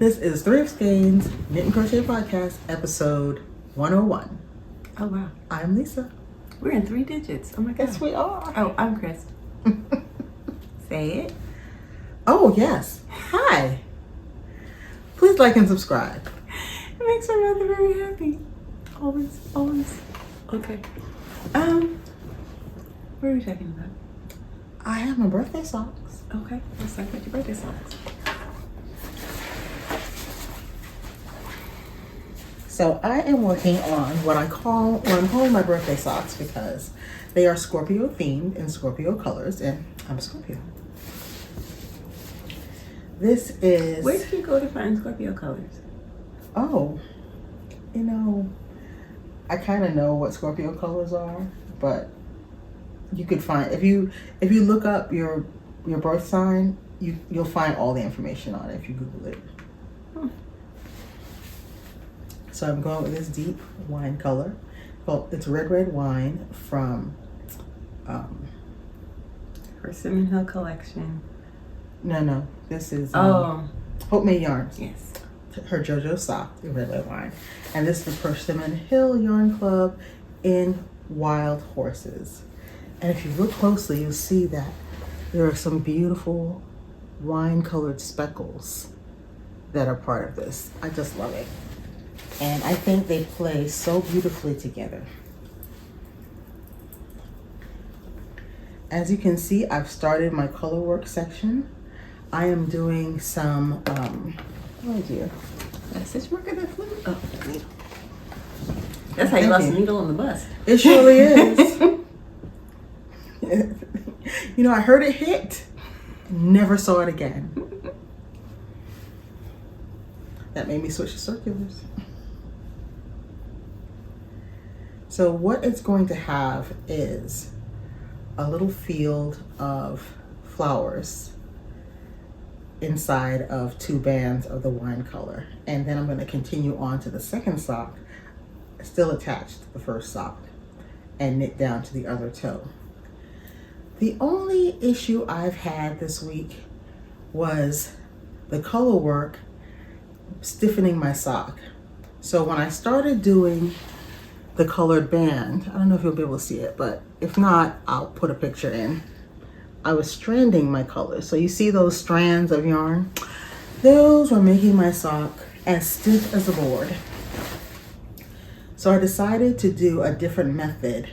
This is 3 of Skeins Knit and Crochet Podcast, episode 101. Oh, wow. I'm Lisa. We're in 3 digits. Oh, my God. Yes, we are. Oh, I'm Cryss. Say it. Oh, yes. Hi. Please like and subscribe. It makes my mother very happy. Always, always. Okay. What are we talking about? I have my birthday socks. Okay. Let's talk about your birthday socks. So I am working on what I'm calling my birthday socks because they are Scorpio themed in Scorpio colors, and I'm a Scorpio. This is... Where did you go to find Scorpio colors? Oh, you know, I kind of know what Scorpio colors are, but you could find, if you look up your birth sign, you'll find all the information on it if you Google it. So I'm going with this deep wine color. Well, it's red wine from Her Cinnamon Hill collection. No, this is Hope Made Yarns. Yes. Her JoJo sock, the red wine. And this is the Persimmon Hill Yarn Club in Wild Horses. And if you look closely, you'll see that there are some beautiful wine colored speckles that are part of this. I just love it. And I think they play so beautifully together. As you can see, I've started my color work section. I am doing some, oh dear. That stitch marker that flew? Oh, needle. That's how you lost a needle on the bus. It surely is. You know, I heard it hit, never saw it again. That made me switch to circulars. So what it's going to have is a little field of flowers inside of 2 bands of the wine color. And then I'm going to continue on to the second sock, still attached to the first sock, and knit down to the other toe. The only issue I've had this week was the color work stiffening my sock. So when I started doing the colored band, I don't know if you'll be able to see it, but if not, I'll put a picture in. I was stranding my colors. So you see those strands of yarn? Those were making my sock as stiff as a board. So I decided to do a different method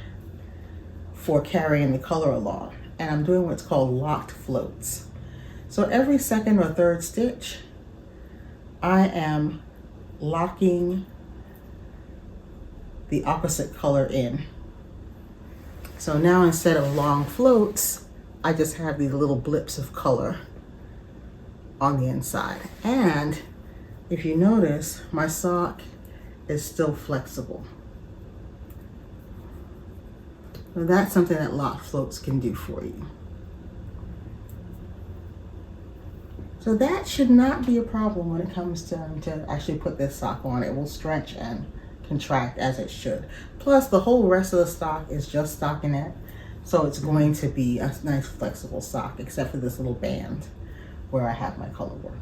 for carrying the color along. And I'm doing what's called locked floats. So every second or third stitch, I am locking the opposite color in. So now instead of long floats, I just have these little blips of color on the inside. And if you notice, my sock is still flexible. So that's something that locked floats can do for you. So that should not be a problem when it comes to actually put this sock on. It will stretch and contract as it should. Plus the whole rest of the sock is just stockinette, so it's going to be a nice flexible sock except for this little band where I have my color work.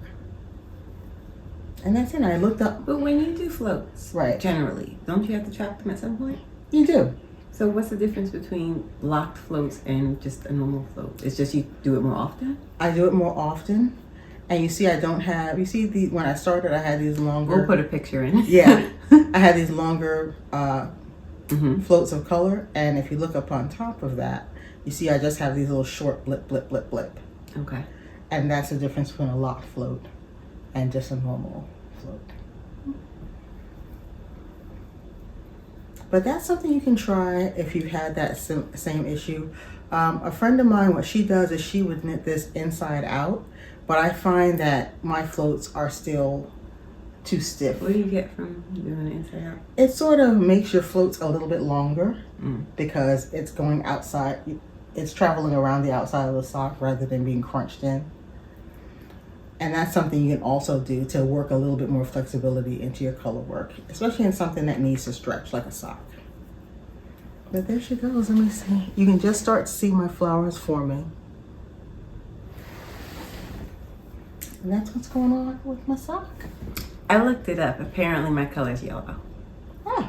And that's it. I looked up. But when you do floats, right, generally, don't you have to trap them at some point? You do. So what's the difference between locked floats and just a normal float? It's just you do it more often? I do it more often. And you see, I don't have, you see, when I started, I had these longer. We'll put a picture in. Yeah. I had these longer floats of color. And if you look up on top of that, you see, I just have these little short blip. Okay. And that's the difference between a locked float and just a normal float. But that's something you can try if you had that same issue. A friend of mine, what she does is she would knit this inside out. But I find that my floats are still too stiff. What do you get from doing it inside out? It sort of makes your floats a little bit longer because it's going outside. It's traveling around the outside of the sock rather than being crunched in. And that's something you can also do to work a little bit more flexibility into your color work, especially in something that needs to stretch like a sock. But there she goes. Let me see. You can just start to see my flowers forming. And that's what's going on with my sock. I looked it up. Apparently my color is yellow. Huh.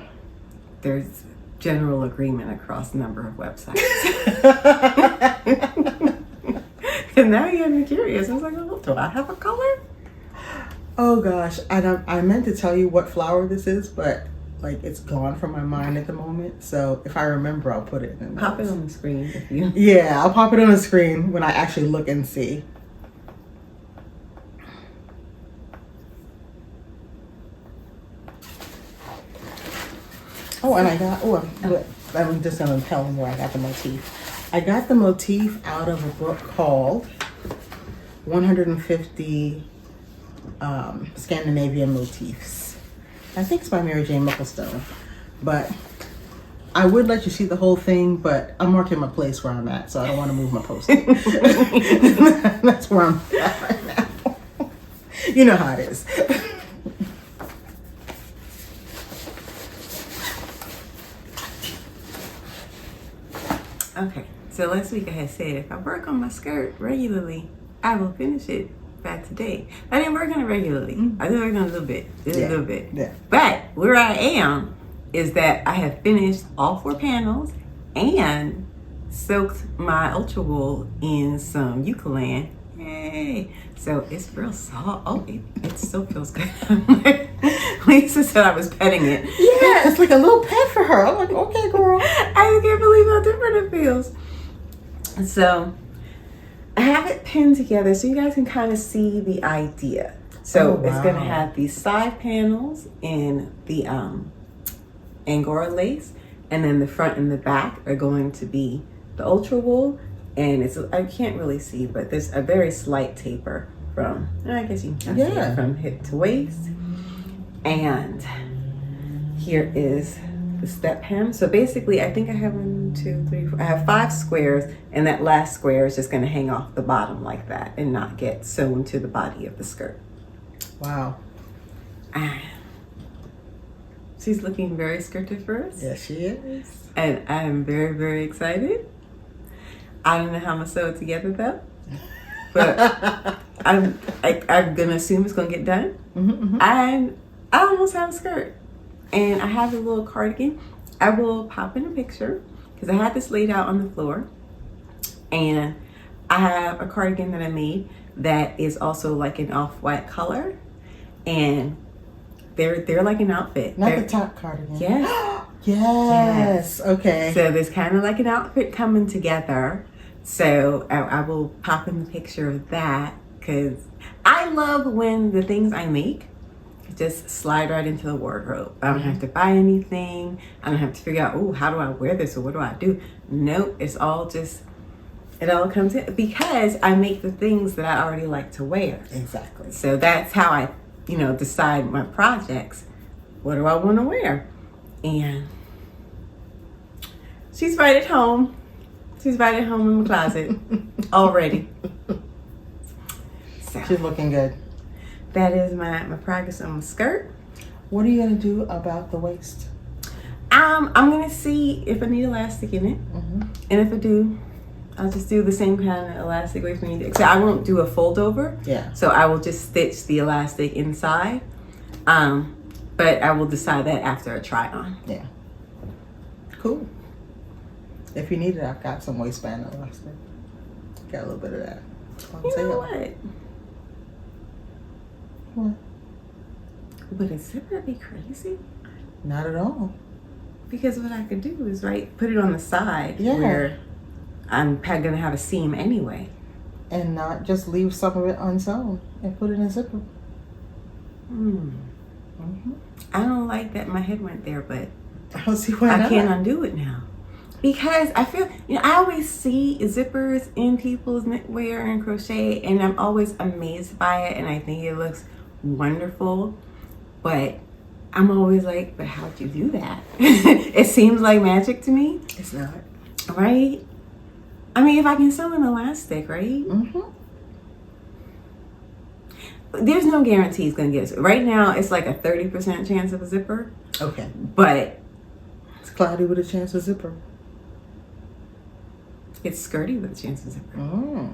There's general agreement across a number of websites. And now you have me curious. I was like, oh, do I have a color? Oh gosh, I meant to tell you what flower this is, but like it's gone from my mind at the moment. So if I remember, I'll put it in. Pop it on the screen if you. Yeah, I'll pop it on the screen when I actually look and see. Oh, and I got, I'm just going to tell them where I got the motif. I got the motif out of a book called 150 Scandinavian Motifs. I think it's by Mary Jane Mucklestone. But I would let you see the whole thing, but I'm marking my place where I'm at, so I don't want to move my posting. That's where I'm at right now. You know how it is. Okay, so last week I had said if I work on my skirt regularly, I will finish it by today. I didn't work on it regularly. I did work on it a little bit, a little bit. Yeah. But where I am is that I have finished all 4 panels and soaked my ultra wool in some Eucalan. Yay! So it's real soft. Oh, it still feels good. Lisa said I was petting it. Yeah, it's like a little pet for her. I'm like, okay, girl. I can't believe how different it feels. So I have it pinned together so you guys can kind of see the idea. So it's going to have these side panels in the Angora lace, and then the front and the back are going to be the ultra wool. And it's, I can't really see, but there's a very slight taper from, I guess you can see it from hip to waist. And here is the step hem. So basically, I think I have 1, 2, 3, 4. I have 5 squares, and that last square is just going to hang off the bottom like that and not get sewn to the body of the skirt. Wow. She's looking very skirtiferous. Yes, she is. And I'm very, very excited. I don't know how I'm gonna sew it together though, but I'm gonna assume it's gonna get done. And I almost have a skirt, and I have a little cardigan. I will pop in a picture because I had this laid out on the floor, and I have a cardigan that I made that is also like an off-white color, and they're like an outfit. Not the top cardigan. Yes. Yes. Okay. So there's kind of like an outfit coming together. So I will pop in the picture of that because I love when the things I make just slide right into the wardrobe. I don't have to buy anything. I don't have to figure out, oh, how do I wear this or what do I do? Nope, it's all just, it all comes in because I make the things that I already like to wear. Exactly. So that's how I, decide my projects. What do I want to wear? And she's right at home. She's right at home in my closet already. So She's looking good. that is my progress on my skirt. What are you gonna do about the waist? I'm gonna see if I need elastic in it, and if I do, I'll just do the same kind of elastic waist we need. Except I won't do a fold over. Yeah. So I will just stitch the elastic inside. But I will decide that after a try on. Yeah. Cool. If you need it, I've got some waistband elastic. Got a little bit of that. You know what? What? Would a zipper be crazy? Not at all. Because what I could do is put it on the side Yeah. where I'm gonna have a seam anyway. And not just leave some of it unsewn and put it in a zipper. I don't like that my head went there, but I don't see why I not. can't undo it now. Because I feel, I always see zippers in people's knitwear and crochet, and I'm always amazed by it, and I think it looks wonderful. But I'm always like, but how'd you do that? It seems like magic to me. It's not. Right? I mean, if I can sew an elastic, right? There's no guarantee it's gonna get it. Right now, it's like a 30% chance of a zipper. Okay. But It's cloudy with a chance of zipper. it's skirty with a chance of zipper.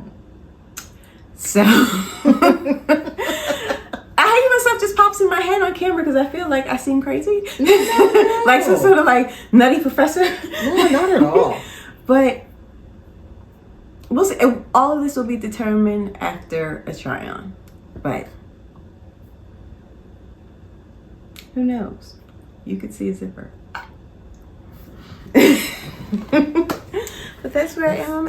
So I myself just pops pops in my head on camera because I feel like I seem crazy. No. Like some sort of like nutty professor. No, not at all. But we'll see. All of this will be determined after a try-on. But who knows? You could see a zipper. But that's where I am.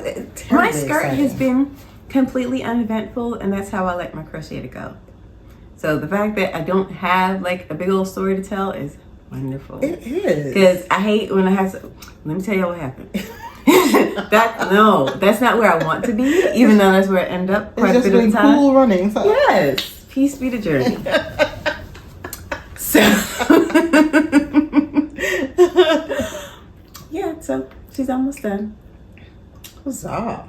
My skirt has been completely uneventful, and that's how I like my crochet to go. So the fact that I don't have like a big old story to tell is wonderful. It is. Because I hate when I have to. Let me tell you what happened. That's not where I want to be, even though that's where I end up quite a bit of the time. Cool running. So. Yes, peace be the journey. So yeah, so she's almost done. Huzzah.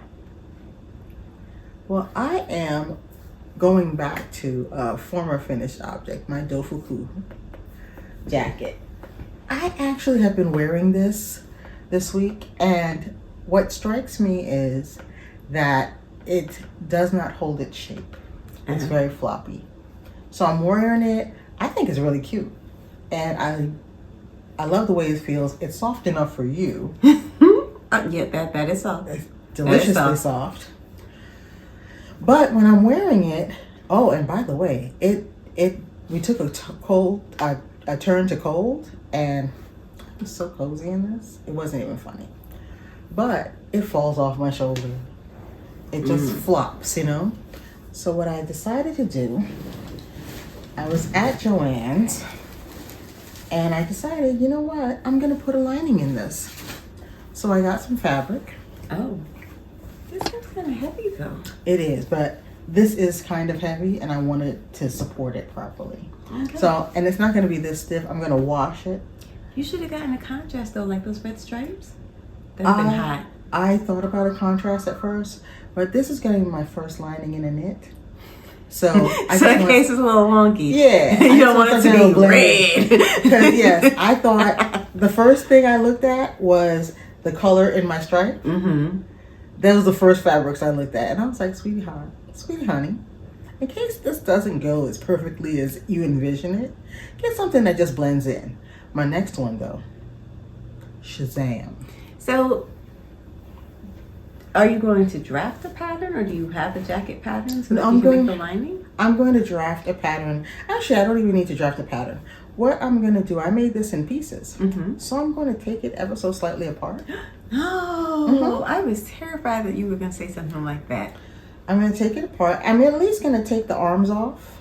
Well, I am going back to a former finished object, my Dofuku jacket. I actually have been wearing this week, and what strikes me is that it does not hold its shape. It's very floppy. So I'm wearing it. I think it's really cute, and I love the way it feels. It's soft enough for you. Yeah, that is soft. It's deliciously soft. But when I'm wearing it, oh, and by the way, we took a turn to cold, and I'm so cozy in this. It wasn't even funny. But it falls off my shoulder. It just flops, you know? So what I decided to do, I was at Joann's, and I decided, you know what? I'm going to put a lining in this. So I got some fabric. Oh. This is kind of heavy though. It is, but this is kind of heavy, and I wanted to support it properly. Okay. So, and it's not going to be this stiff. I'm going to wash it. You should have gotten a contrast though, like those red stripes. That's been hot. I thought about a contrast at first, but this is going to be my first lining in a knit. So, the case is a little wonky. Yeah. You don't want it to be red. Because yes, I thought the first thing I looked at was the color in my stripe. Mm-hmm. That was the first fabrics I looked at, and I was like, sweetie honey, in case this doesn't go as perfectly as you envision it, get something that just blends in. My next one though, Shazam. So are you going to draft a pattern, or do you have the jacket pattern so that you can make the lining? I'm going to draft a pattern. Actually, I don't even need to draft a pattern. What I'm going to do, I made this in pieces. Mm-hmm. So I'm going to take it ever so slightly apart. No, I was terrified that you were going to say something like that. I'm going to take it apart. I'm at least going to take the arms off,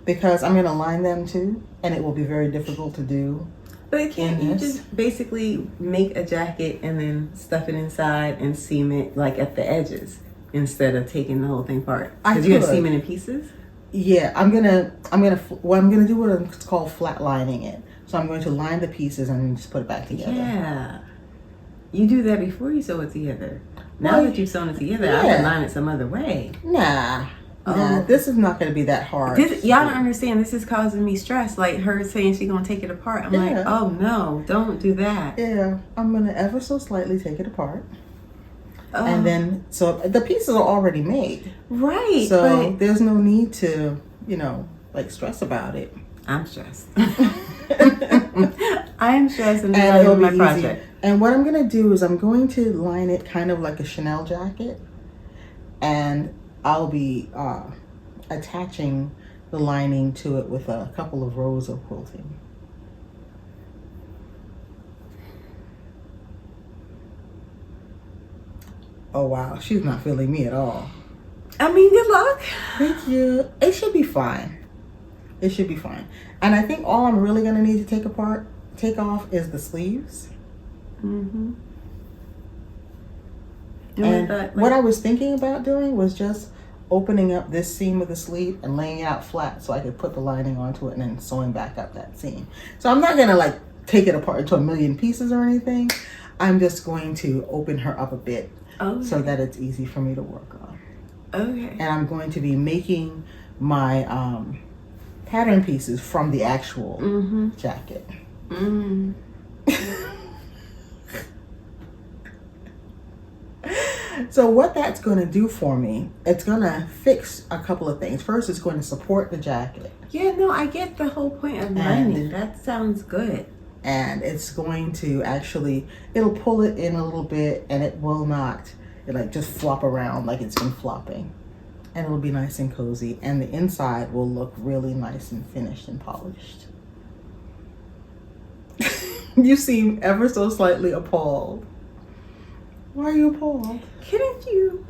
because I'm going to line them too, and it will be very difficult to do. But can't you just basically make a jacket and then stuff it inside and seam it like at the edges instead of taking the whole thing apart? Because you're gonna seam it in pieces. Yeah, I'm gonna do what's called flat lining it. So I'm going to line the pieces and then just put it back together. Yeah, you do that before you sew it together. Now that you've sewn it together, I would line it some other way. Nah, this is not going to be that hard. Y'all don't understand. This is causing me stress. Like her saying she's going to take it apart. I'm like, oh no, don't do that. Yeah, I'm going to ever so slightly take it apart. And then, so the pieces are already made. Right. So there's no need to, like stress about it. I'm stressed. I am stressed and it'll be my project. And what I'm going to do is I'm going to line it kind of like a Chanel jacket. And I'll be attaching the lining to it with a couple of rows of quilting. Oh wow, she's not feeling me at all. I mean, good luck. Thank you. It should be fine. It should be fine. And I think all I'm really gonna need to take off is the sleeves. Mm-hmm. And what I was thinking about doing was just opening up this seam of the sleeve and laying it out flat so I could put the lining onto it and then sewing back up that seam. So I'm not gonna like take it apart into a million pieces or anything. I'm just going to open her up a bit so that it's easy for me to work on. Okay. And I'm going to be making my pattern pieces from the actual jacket. So what that's going to do for me, it's going to fix a couple of things. First, it's going to support the jacket. Yeah, no, I get the whole point of lining. That sounds good. And it's going to actually, it'll pull it in a little bit, and it will not, like just flop around like it's been flopping. And it'll be nice and cozy. And the inside will look really nice and finished and polished. You seem ever so slightly appalled. Why are you appalled? Couldn't you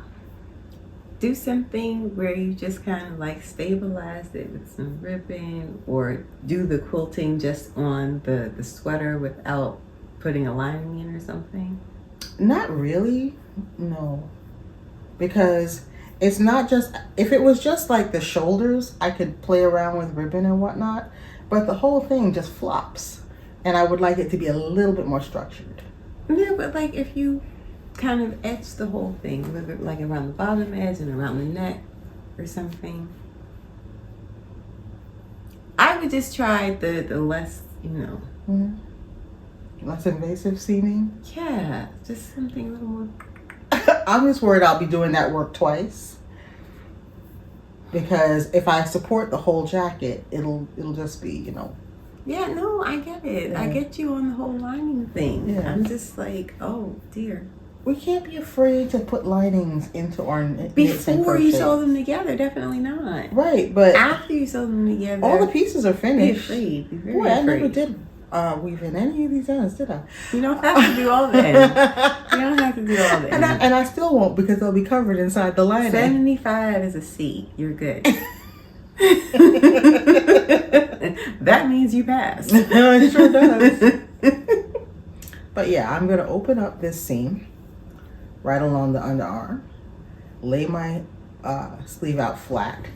do something where you just kind of like stabilize it with some ribbon, or do the quilting just on the sweater without putting a lining in or something? Not really, no. Because it's not just, if it was just like the shoulders, I could play around with ribbon and whatnot, but the whole thing just flops. And I would like it to be a little bit more structured. Yeah, but like if you kind of etch the whole thing, like around the bottom edge and around the neck or something. I would just try the less, Less invasive seaming? Yeah, just something a little more. I'm just worried I'll be doing that work twice. Because if I support the whole jacket, it'll just be, Yeah, no, I get it. Yeah. I get you on the whole lining thing. Yeah. I'm just like, oh dear. We can't be afraid to put linings into our knits and Before you crochets. sew them together, definitely not. Right, but After you sew them together, all the pieces are be finished. afraid. Be very Boy, I afraid. never did weave in any of these ends, did I? You don't have to do all that. You don't have to do all that. And I still won't, because they'll be covered inside the lining. 75 is a C. You're good. That means you passed. It sure does. But yeah, I'm going to open up this seam right along the underarm, lay my sleeve out flat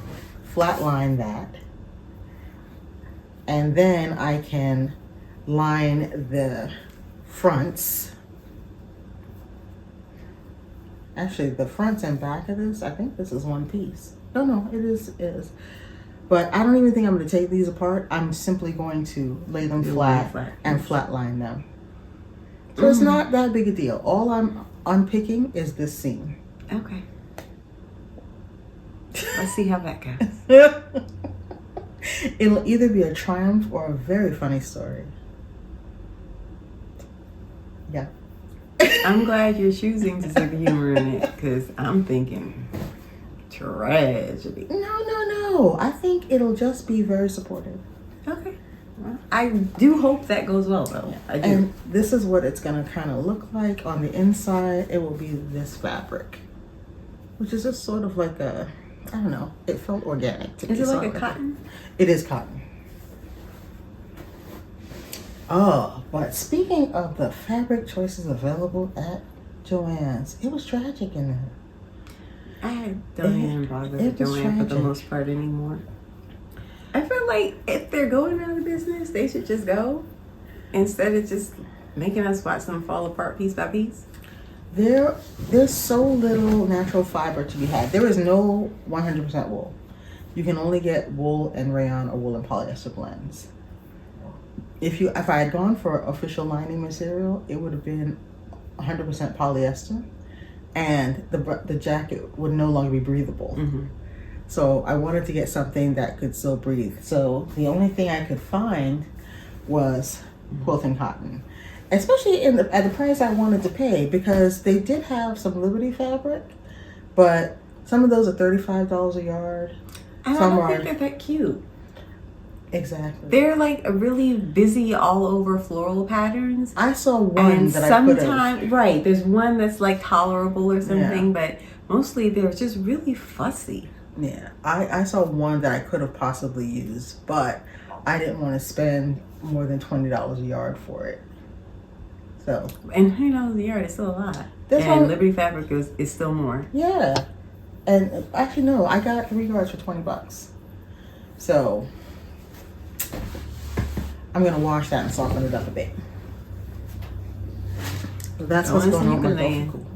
line that, and then I can line the fronts. Actually, the fronts and back of this, I think this is one piece. No, it is. But I don't even think I'm going to take these apart. I'm simply going to lay them flat and flatline them. So it's not that big a deal. All I'm unpicking is this seam. Okay. Let's see how that goes. It'll either be a triumph or a very funny story. Yeah. I'm glad you're choosing to see the humor in it, because I'm thinking tragedy. No. I think it'll just be very supportive. Okay. Well, I do hope that goes well, though. I do. And this is what it's going to kind of look like on the inside. It will be this fabric, which is just sort of like a, I don't know, it felt organic to me. Is it like a cotton? It is cotton. Oh, but speaking of the fabric choices available at Joann's, it was tragic in there. I don't even bother with Joann for the most part anymore. I feel like if they're going out of business, they should just go instead of just making us watch them fall apart piece by piece. There's so little natural fiber to be had. There is no 100% wool. You can only get wool and rayon or wool and polyester blends. If I had gone for official lining material, it would have been 100% polyester, and the jacket would no longer be breathable. Mm-hmm. So I wanted to get something that could still breathe. So the only thing I could find was quilting cotton, especially at the price I wanted to pay, because they did have some Liberty fabric, but some of those are $35 a yard. I don't think they're that cute. Exactly. They're like a really busy all over floral patterns. I saw one and that I could have. Right, there's one that's like tolerable or something, but mostly they're just really fussy. Yeah, I saw one that I could have possibly used, but I didn't want to spend more than $20 a yard for it. So. And $100 a yard is still a lot. And Liberty fabric is still more. Yeah. And actually, no, I got 3 yards for $20. So I'm going to wash that and soften it up a bit. That's what's going on with Dofuku.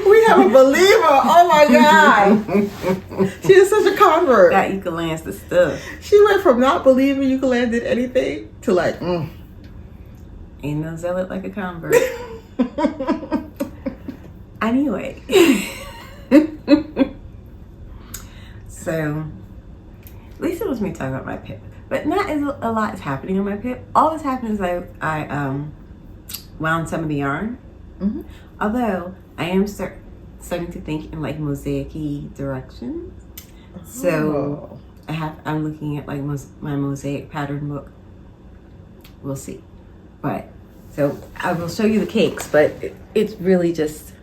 We have a believer. Oh my God. She is such a convert. That Eucaland's the stuff. She went from not believing Eucaland did anything to like, Ain't no zealot like a convert. Anyway. So, Lisa wants me to talk about my pip. But not as a lot is happening on my pip. All that's happening is I wound some of the yarn. Mm-hmm. Although, I am starting to think in like mosaic-y directions. Oh. So, I'm looking at like my mosaic pattern book. We'll see. But, so I will show you the cakes, but it's really just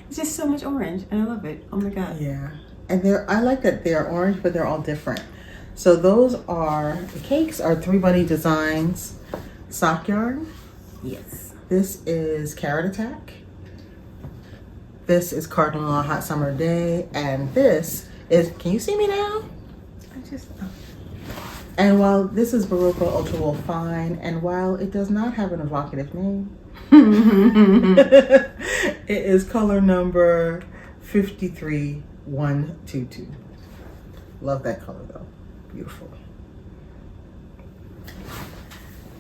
it's just so much orange and I love it. Oh my god. Yeah. And I like that they're orange, but they're all different. So those are the cakes are 3 Bunny Designs sock yarn. Yes. This is Carrot Attack. This is Cardinal on a Hot Summer Day, and this is, can you see me now? And while this is Barocco Ultra Wool Fine, and while it does not have an evocative name, it is color number 53122. Love that color though. Beautiful.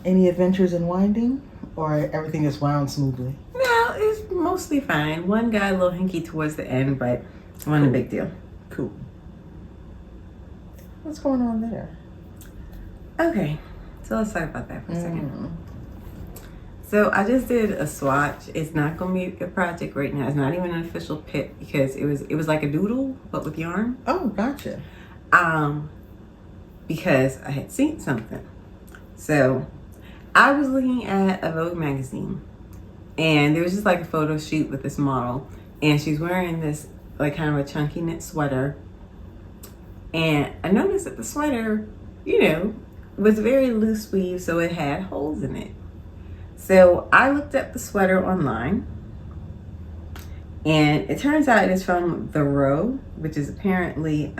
Any adventures in winding, or everything is wound smoothly? No, it's mostly fine. One got a little hinky towards the end, but it wasn't a big deal. Cool. What's going on there? Okay, so let's talk about that for a second. So I just did a swatch. It's not going to be a project right now. It's not even an official pip because it was like a doodle, but with yarn. Oh, gotcha. Because I had seen something. So I was looking at a Vogue magazine, and there was just like a photo shoot with this model, and she's wearing this like kind of a chunky knit sweater. And I noticed that the sweater, you know, was very loose weave, so it had holes in it. So I looked up the sweater online, and it turns out it's from The Row, which is apparently,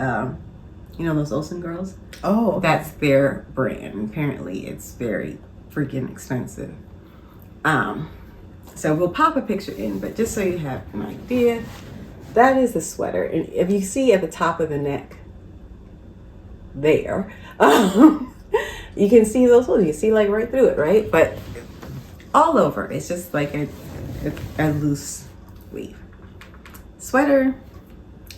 you know, those Olsen girls? Oh, okay. That's their brand. Apparently it's very freaking expensive. So we'll pop a picture in, but just so you have an idea, that is the sweater. And if you see at the top of the neck there, you can see those holes. You can see like right through it, right? But all over, it's just like a loose weave. Sweater,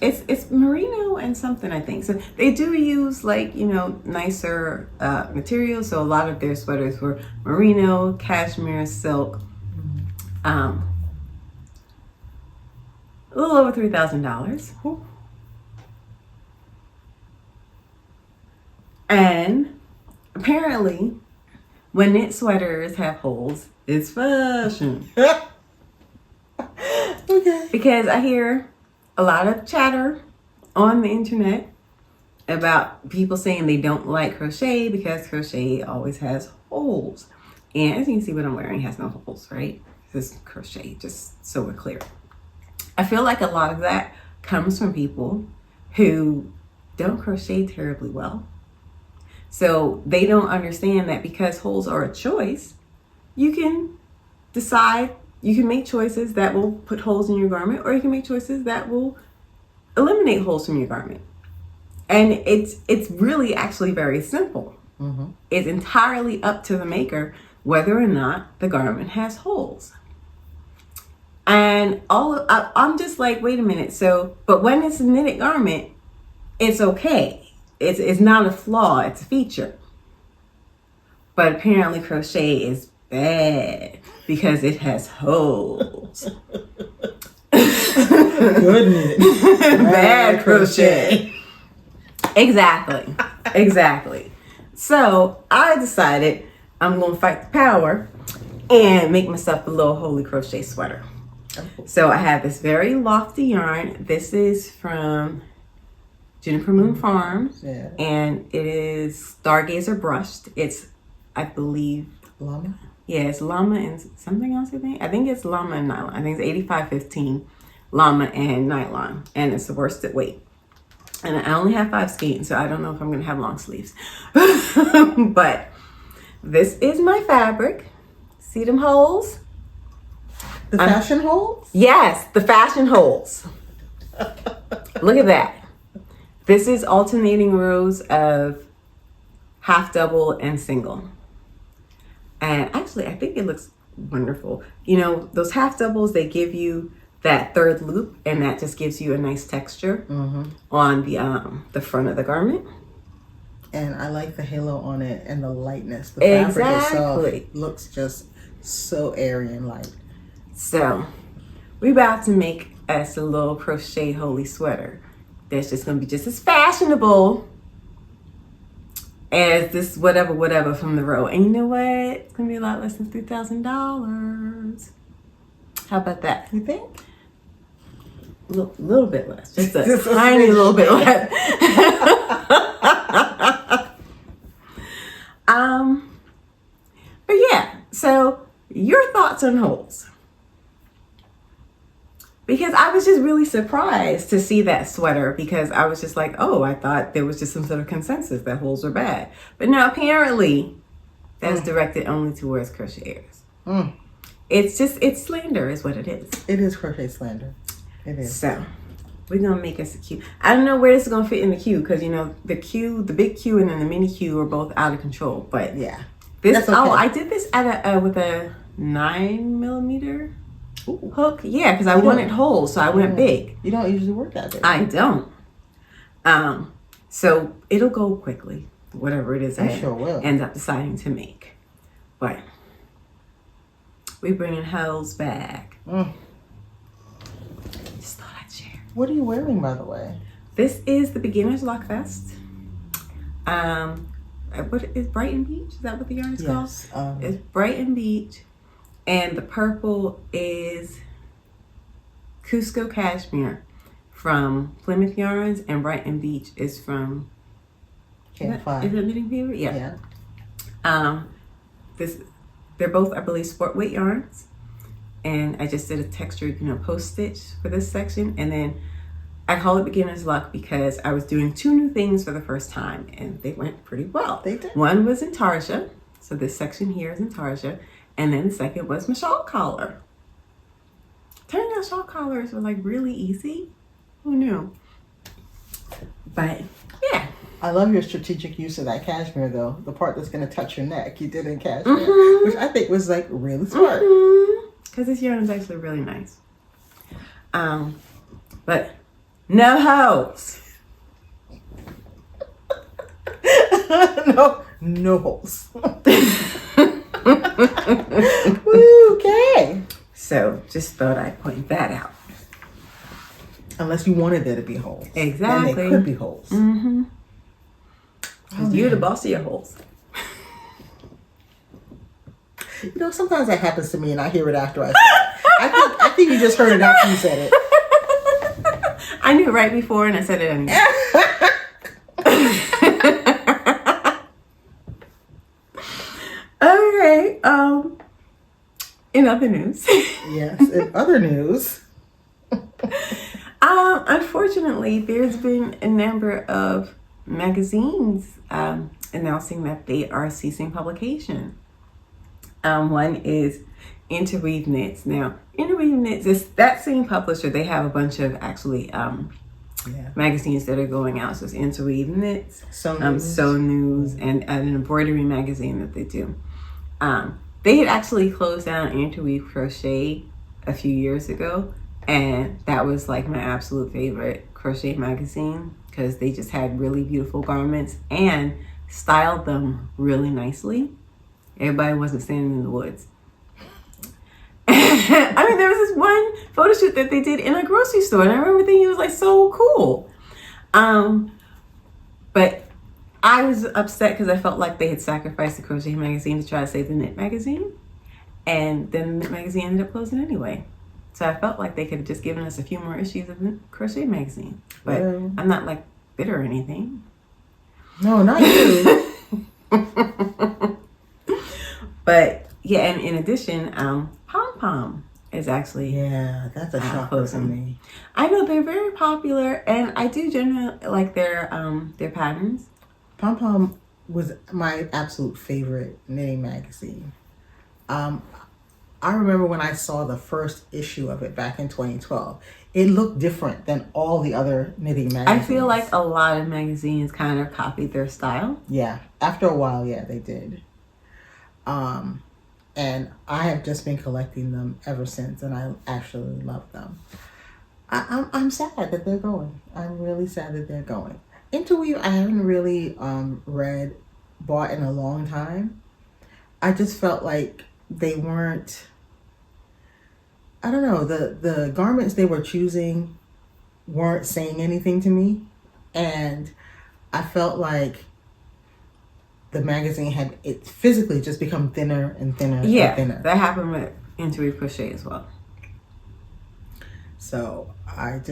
it's merino and something, I think. So they do use like, you know, nicer materials. So a lot of their sweaters were merino, cashmere, silk. A little over $3,000. And apparently, when knit sweaters have holes, it's fashion. Okay. Because I hear a lot of chatter on the internet about people saying they don't like crochet because crochet always has holes. And as you can see, what I'm wearing has no holes, right? This is crochet, just so we're clear. I feel like a lot of that comes from people who don't crochet terribly well. So they don't understand that because holes are a choice, you can decide, you can make choices that will put holes in your garment, or you can make choices that will eliminate holes from your garment. And it's really actually very simple. Mm-hmm. It's entirely up to the maker whether or not the garment has holes. And I'm just like, wait a minute. So, but when it's a knitted garment, it's okay. It's not a flaw, it's a feature. But apparently crochet is bad because it has holes. Goodness. Bad crochet. Exactly. So I decided I'm going to fight the power and make myself a little holy crochet sweater. So I have this very lofty yarn. This is from Juniper Moon Farms, yeah. And it is Stargazer brushed. It's, I believe, llama. Yeah, it's llama and something else. I think it's llama and nylon. I think it's 8515 llama and nylon, and it's the worsted weight. And I only have 5 skeins, so I don't know if I'm going to have long sleeves. But this is my fabric. See them holes? The fashion holes? Yes, the fashion holes. Look at that. This is alternating rows of half double and single. And actually, I think it looks wonderful. You know, those half doubles, they give you that third loop, and that just gives you a nice texture on the front of the garment. And I like the halo on it and the lightness. The fabric itself looks just so airy and light. So we're about to make us a little crochet holy sweater that's just going to be just as fashionable as this whatever from the row. And you know what? It's going to be a lot less than $3,000. How about that? You think? A little bit less. Just a tiny little bit less. But yeah, so your thoughts on holes. Because I was just really surprised to see that sweater, because I was just like, oh, I thought there was just some sort of consensus that holes are bad. But no, apparently that's directed only towards crocheters. It's slander is what it is. It is crochet slander. It is. So we're going to make us a queue. I don't know where this is going to fit in the queue, because, you know, the queue, the big queue and then the mini queue are both out of control. But yeah. This, okay. Oh, I did this at with a 9mm hook. Yeah, because I wanted holes, so I went big. You don't usually work that big. I don't. So it'll go quickly, whatever it is I sure will. End up deciding to make. But we're bringing holes back. Just thought I'd share. What are you wearing, by the way? This is the Beginner's Lock Vest. What is Brighton Beach? Is that what the yarn is called? It's Brighton Beach, and the purple is Cuzco Cashmere from Plymouth Yarns, and Brighton Beach is from. Is it Knitting Fever? Yeah. They're both, I believe, sport weight yarns, and I just did a textured, post stitch for this section, and then I call it Beginner's Luck because I was doing 2 new things for the first time, and they went pretty well. They did. One was intarsia, so this section here is intarsia, and then the second was my shawl collar. Turning out shawl collars were like really easy. Who knew? But yeah. I love your strategic use of that cashmere, though. The part that's going to touch your neck, you did in cashmere, which I think was like really smart. Because this yarn is actually really nice. But no holes. no holes. Okay. So just thought I'd point that out. Unless you wanted there to be holes. Exactly. And they could be holes. You're the boss of your holes. Sometimes that happens to me and I hear it after I say it. I think you just heard it after you said it. I knew right before and I said it anyway. All right. In other news. Yes, in other news. Unfortunately, there's been a number of magazines announcing that they are ceasing publication. One is Interweave Knits. Now, Interweave Knits is that same publisher. They have a bunch of actually magazines that are going out. So it's Interweave Knits, Sew News, and an embroidery magazine that they do. They had actually closed down Interweave Crochet a few years ago, and that was like my absolute favorite crochet magazine because they just had really beautiful garments and styled them really nicely. Everybody wasn't standing in the woods. I mean, there was this one photo shoot that they did in a grocery store, and I remember thinking it was like so cool. But I was upset because I felt like they had sacrificed the crochet magazine to try to save the knit magazine, and then the knit magazine ended up closing anyway. So I felt like they could have just given us a few more issues of the crochet magazine. But I'm not like bitter or anything. No, not you. But yeah, and in addition, Pom Pom is actually that's a shocker for me. I know they're very popular, and I do generally like their patterns. Pom Pom was my absolute favorite knitting magazine. I remember when I saw the first issue of it back in 2012, it looked different than all the other knitting magazines. I feel like a lot of magazines kind of copied their style. Yeah, after a while, yeah, they did. And I have just been collecting them ever since, and I actually love them. I'm sad that they're going. I'm really sad that they're going. Interweave, I haven't really bought in a long time. I just felt like they weren't, I don't know, the garments they were choosing weren't saying anything to me. And I felt like the magazine had it physically just become thinner and thinner and thinner. That happened with Interweave Crochet as well. So I'm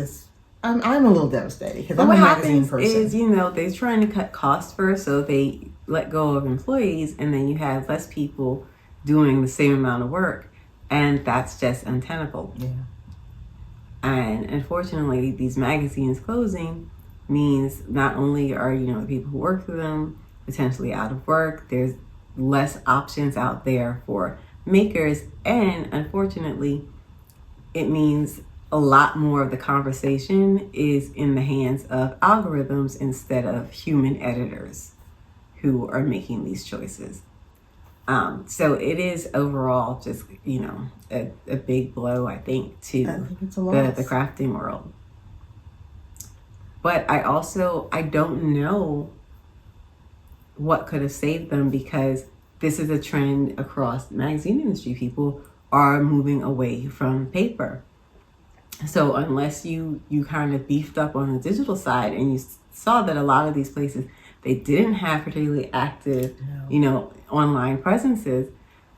a little devastated because I'm what a magazine happens person. is, they're trying to cut costs first, so they let go of employees, and then you have less people doing the same amount of work, and that's just untenable. Yeah. And unfortunately, these magazines closing means not only are the people who work for them potentially out of work, there's less options out there for makers, and unfortunately, it means a lot more of the conversation is in the hands of algorithms instead of human editors who are making these choices. So it is overall just, a big blow, I think, to the crafting world. But I don't know what could have saved them, because this is a trend across the magazine industry. People are moving away from paper. So unless you kind of beefed up on the digital side, and you saw that a lot of these places, they didn't have particularly active, online presences.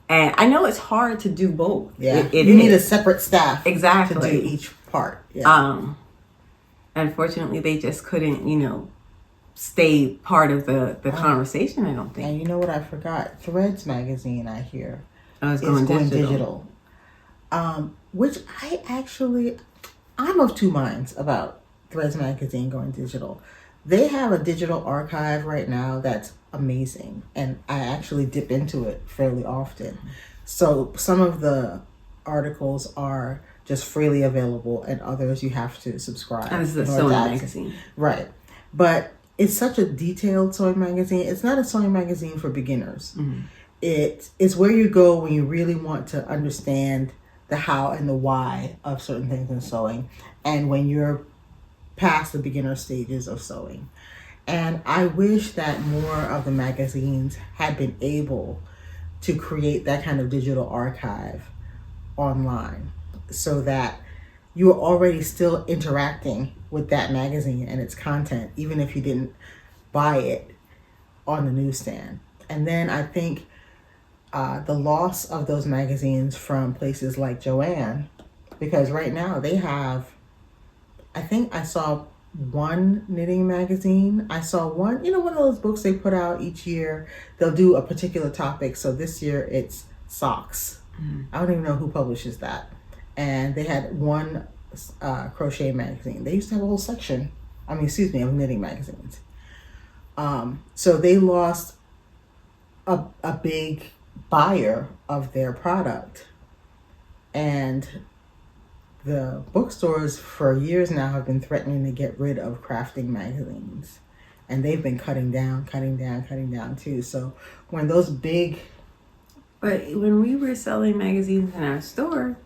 And I know it's hard to do both. Yeah, you need a separate staff exactly to do each part. Yeah. Unfortunately, they just couldn't, stay part of the conversation, I don't think. And you know what I forgot? Threads magazine, I hear, is going digital. Which I'm of two minds about Threads magazine going digital. They have a digital archive right now that's amazing, and I actually dip into it fairly often. So some of the articles are just freely available, and others you have to subscribe. And this is a sewing magazine. Right. But it's such a detailed sewing magazine. It's not a sewing magazine for beginners. Mm-hmm. It's where you go when you really want to understand the how and the why of certain things in sewing, and when you're past the beginner stages of sewing. And I wish that more of the magazines had been able to create that kind of digital archive online, so that you are already still interacting with that magazine and its content, even if you didn't buy it on the newsstand. And then I think the loss of those magazines from places like Joann, because right now they have, I think I saw one knitting magazine. I saw one, one of those books they put out each year. They'll do a particular topic. So this year it's socks. Mm-hmm. I don't even know who publishes that. And they had one crochet magazine. They used to have a whole section, of knitting magazines. So they lost a big buyer of their product, and the bookstores for years now have been threatening to get rid of crafting magazines, and they've been cutting down too. So when those but when we were selling magazines in our store,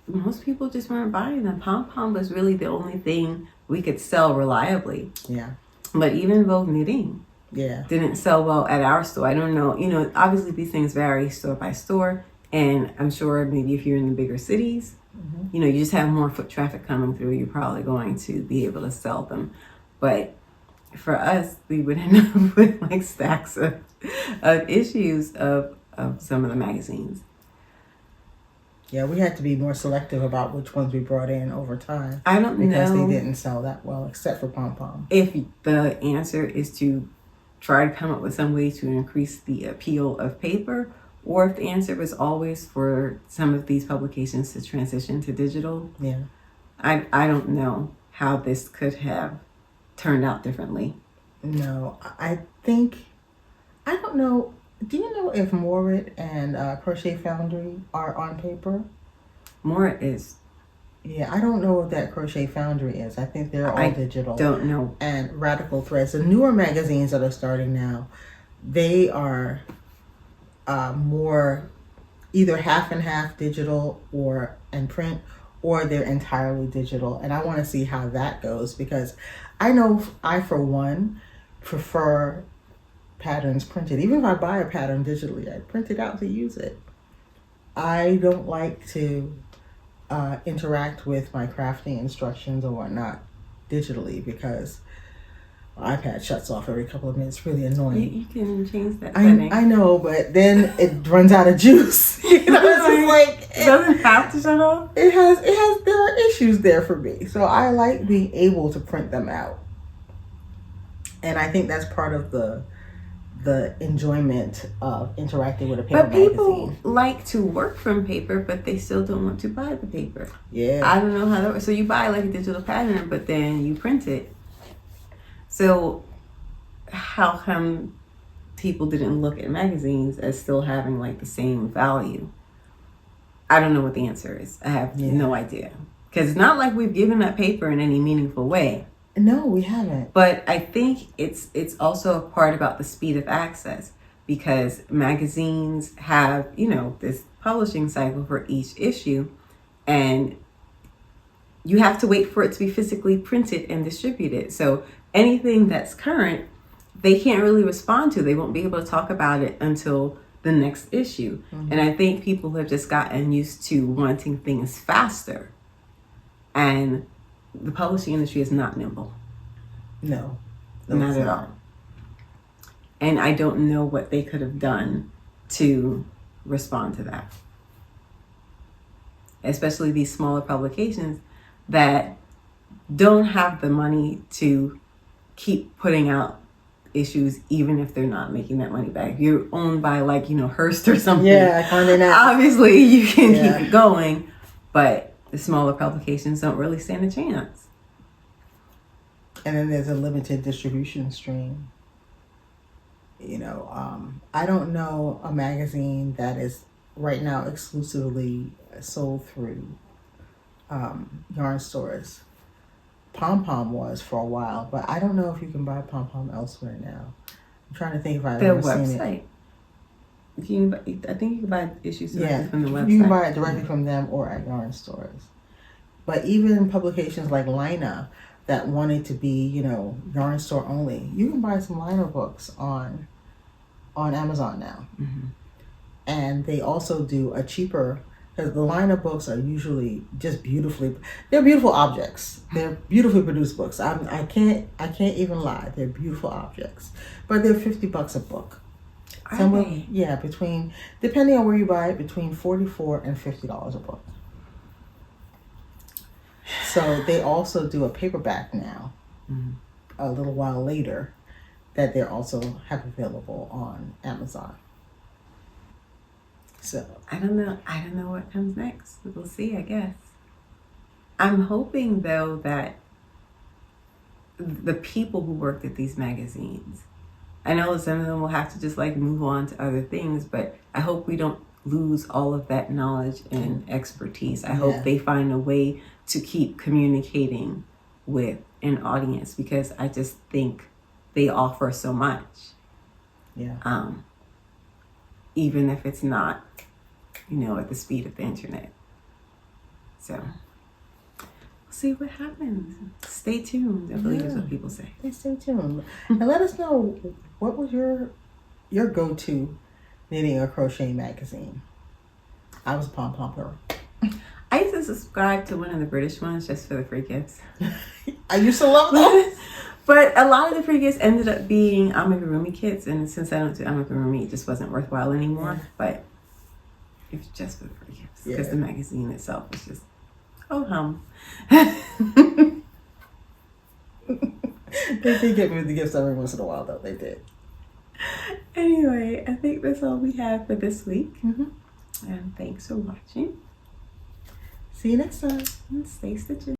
most people just weren't buying them. Pom Pom was really the only thing we could sell reliably. Yeah. But even Vogue Knitting didn't sell well at our store. I don't know. Obviously these things vary store by store. And I'm sure maybe if you're in the bigger cities, mm-hmm. You just have more foot traffic coming through. You're probably going to be able to sell them. But for us, we would end up with like stacks of issues of some of the magazines. Yeah, we had to be more selective about which ones we brought in over time. I don't know. Because they didn't sell that well, except for Pom Pom. If the answer is to try to come up with some way to increase the appeal of paper, or if the answer was always for some of these publications to transition to digital. Yeah. I don't know how this could have turned out differently. No, I don't know. Do you know if Morit and Crochet Foundry are on paper? Morit is. Yeah, I don't know what that Crochet Foundry is. I think they're all digital. Don't know. And Radical Threads, the newer magazines that are starting now, they are more either half and half digital and print, or they're entirely digital. And I want to see how that goes, because I know I, for one, prefer patterns printed. Even if I buy a pattern digitally, I print it out to use it. I don't like to interact with my crafting instructions or whatnot digitally, because my iPad shuts off every couple of minutes. Really annoying. You can change that setting. I know, but then it runs out of juice. You know, it's it doesn't have to shut off. There are issues there for me. So I like being able to print them out. And I think that's part of the enjoyment of interacting with a paper magazine. But people like to work from paper, but they still don't want to buy the paper. Yeah. I don't know how that works. So you buy like a digital pattern, but then you print it. So how come people didn't look at magazines as still having like the same value? I don't know what the answer is. I have no idea. Because it's not like we've given up paper in any meaningful way. No, we haven't. But I think it's also a part about the speed of access, because magazines have, this publishing cycle for each issue, and you have to wait for it to be physically printed and distributed. So anything that's current, they can't really respond to. They won't be able to talk about it until the next issue. Mm-hmm. And I think people have just gotten used to wanting things faster. And the publishing industry is not nimble. No, not at all. And I don't know what they could have done to respond to that. Especially these smaller publications that don't have the money to keep putting out issues, even if they're not making that money back. If you're owned by Hearst or something. Yeah, Condé Nast. Obviously you can keep it going, but the smaller publications don't really stand a chance. And then there's a limited distribution stream. I don't know a magazine that is right now exclusively sold through yarn stores. Pom Pom was for a while, but I don't know if you can buy Pom Pom elsewhere now. I'm trying to think if I've ever seen it. I think you can buy issues directly from the website. You can buy it directly from them or at yarn stores. But even publications like Lina that wanted to be, yarn store only, you can buy some Lina books on Amazon now. Mm-hmm. And they also do a cheaper, because the Lina books are usually just they're beautiful objects. They're beautifully produced books. I can't even lie. They're beautiful objects. But they're $50 a book. Between, depending on where you buy it, between $44 and $50 a book. So they also do a paperback now, a little while later, that they also have available on Amazon. So I don't know what comes next. We'll see, I guess. I'm hoping though that the people who worked at these magazines, I know some of them will have to just move on to other things, but I hope we don't lose all of that knowledge and expertise. I hope they find a way to keep communicating with an audience, because I just think they offer so much. Yeah. Even if it's not, at the speed of the internet. So we'll see what happens. Stay tuned, I believe is what people say. Stay tuned. And let us know, what was your go-to knitting or crochet magazine? I was a Pom Pom girl. I used to subscribe to one of the British ones just for the free gifts. I used to love those. But a lot of the free gifts ended up being amigurumi kits, and since I don't do amigurumi, it just wasn't worthwhile anymore. Yeah. But it's just for the free gifts, because the magazine itself was just They did get me the gifts every once in a while, though. They did. Anyway, I think that's all we have for this week. And thanks for watching. See you next time. And stay stitching.